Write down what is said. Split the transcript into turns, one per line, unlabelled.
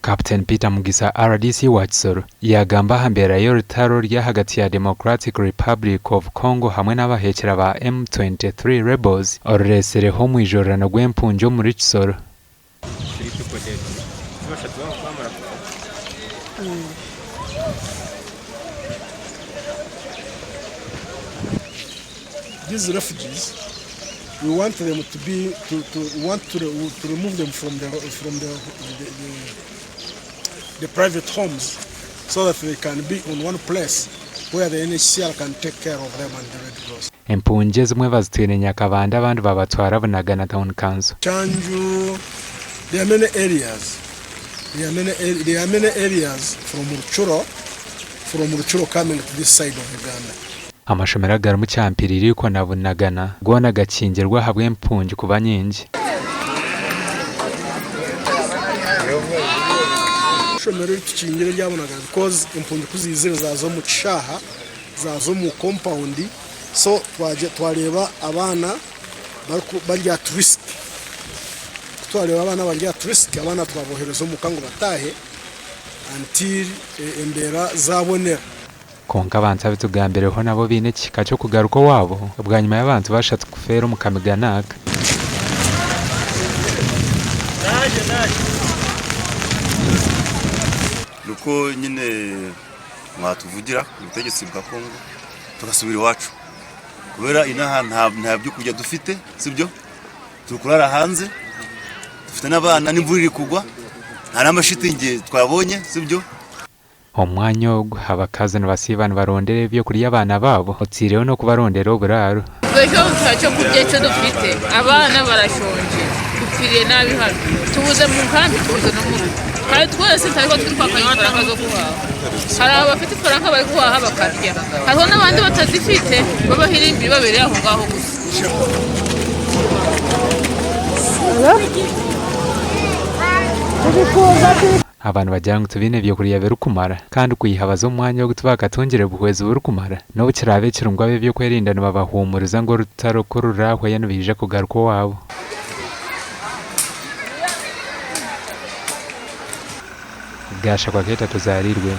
Captain Peter Mugisa RDC wa Kisoro yagamba hambera y'orutaro rya hagati ya Democratic Republic of Congo hamwe n'abahekera ba M23 rebels oresereho mu ijorano gw'empungi omuri Kisoro.
These refugees, we want them to be to remove them from the private homes, so that they can be in one place where the NHCR can take care of them and the Red Cross.
Empungi zimwe bazitwire Nyakabanda abandi babatwara Bunagana Town Council.
Chanju, there are many areas. There are many areas from Ruchuro coming to this side of Uganda.
Amashomero agara mu cyampiriri ko na Bunagana gona gakingirwa ahabw'orutaro ku banyingi.
Shomero y'ikingire ryabonagana because impungi kuzizira zazo mu kishaha zazo mu compound, so twareba abana barya tourist, twareba abana barya tourist, abana twabohereza mu kango batahe until embera zabonera.
Konka abantu abitugambireho nabo bine kika cyo kugaruka wabo ubwa nyuma y'abantu bashatse kufera mu Kamiganaga.
Nuko nyine mwatuvugira ubutegetsi bwa Congo tugasubira iwacu kubera inaha nta byo kujya dufite sibyo, turukurara hanze, dufite n'abana n'imvura iri kugwa, nta n'amashitingi twabonye sibyo.
Omwanya ogwo abakazi n'abasibana barondera ibyo kurya abana babo otireho no kubarondera uburaro.
Bejo cyo kurya cyo dufite abana barashonje dupfiriye nabi hano tubuze mu kandi tubuze no mu kandi twese tariko twipaka ifaranga zo guhaha. Hari abafite ifaranga bari guhaha bakarya, hariho n'abandi batazifite babahirimbi babereye aho ngaho gusa.
Abantu bajyanga tubine byo kuriya berukumara kandi kuyihabaza umwanya wo gutubaka tongere buhweza urukumara no bukirabe kirungwa byo kwerindana babahumuriza ngo rutaro ko rurahwe yano bije kugaruka wabo. Gasha kwa keta tuzarirwe.